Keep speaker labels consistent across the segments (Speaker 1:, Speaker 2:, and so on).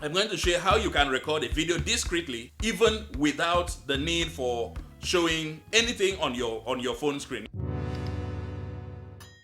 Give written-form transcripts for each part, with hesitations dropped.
Speaker 1: I'm going to show you how you can record a video discreetly even without the need for showing anything on your phone screen.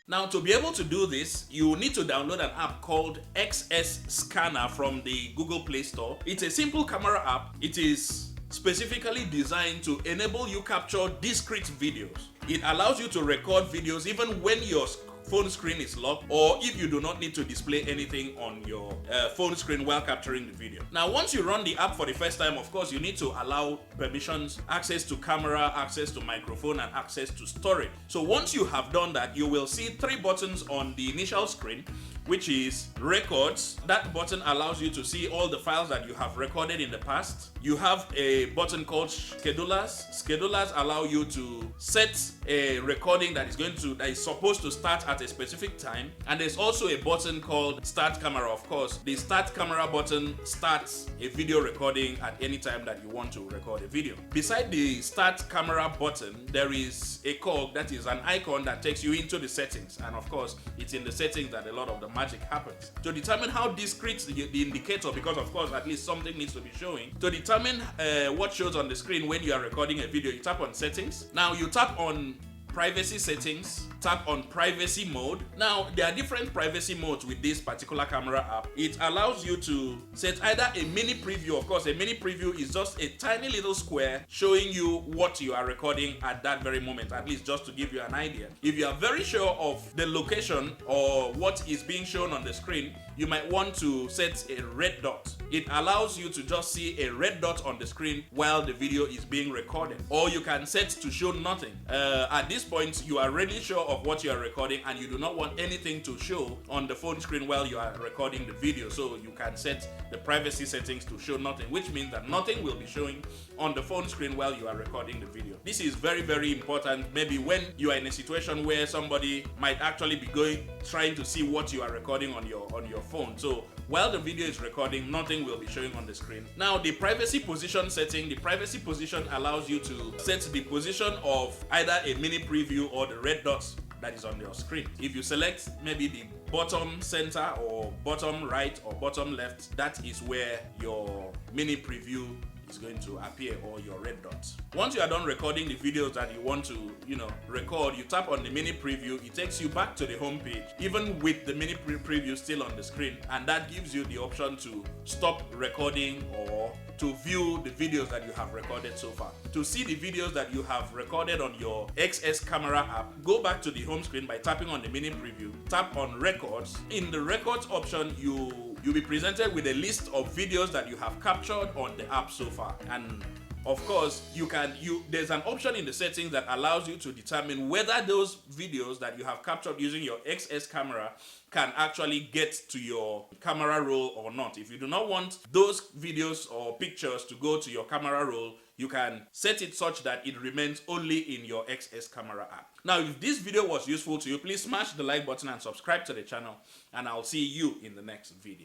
Speaker 1: Now, to be able to do this, you need to download an app called XSCanner from the Google Play Store. It's a simple camera app. It is specifically designed to enable you capture discrete videos. It allows you to record videos even when your phone screen is locked, or if you do not need to display anything on your phone screen while capturing the video. Now, once you run the app for the first time, of course, you need to allow permissions, access to camera, access to microphone, and access to storage. So once you have done that, you will see 3 buttons on the initial screen, which is records. That button allows you to see all the files that you have recorded in the past. You have a button called schedulers. Schedulers allow you to set a recording that is supposed to start at a specific time. And there's also a button called start camera. Of course, the start camera button starts a video recording at any time that you want to record a video. Beside the start camera button, there is a cog, that is an icon that takes you into the settings. And of course, it's in the settings that a lot of the magic happens. To determine how discrete the indicator, because of course at least something needs to be showing, to determine what shows on the screen when you are recording a video, you tap on settings. Now you tap on privacy settings, tap on privacy mode. Now there are different privacy modes with this particular camera app. It allows you to set either a mini preview. Of course, a mini preview is just a tiny little square showing you what you are recording at that very moment, at least just to give you an idea. If you are very sure of the location or what is being shown on the screen, you might want to set a red dot. It allows you to just see a red dot on the screen while the video is being recorded. Or you can set to show nothing. At this point, you are really sure of what you are recording and you do not want anything to show on the phone screen while you are recording the video. So you can set the privacy settings to show nothing, which means that nothing will be showing on the phone screen while you are recording the video. This is very, very important. Maybe when you are in a situation where somebody might actually be trying to see what you are recording on your phone. So while the video is recording, nothing will be showing on the screen. Now, the privacy position setting. The privacy position allows you to set the position of either a mini preview or the red dots that is on your screen. If you select maybe the bottom center or bottom right or bottom left, that is where your mini preview is going to appear, or your red dots. Once you are done recording the videos that you want to record, you tap on the mini preview. It takes you back to the home page, even with the mini preview still on the screen, and that gives you the option to stop recording or to view the videos that you have recorded so far. To see the videos that you have recorded on your XSCamera app, go back to the home screen by tapping on the mini preview, tap on records. In the records option, you'll be presented with a list of videos that you have captured on the app so far. And of course, there's an option in the settings that allows you to determine whether those videos that you have captured using your XSCamera can actually get to your camera roll or not. If you do not want those videos or pictures to go to your camera roll, you can set it such that it remains only in your XSCamera app. Now, if this video was useful to you, please smash the like button and subscribe to the channel, and I'll see you in the next video.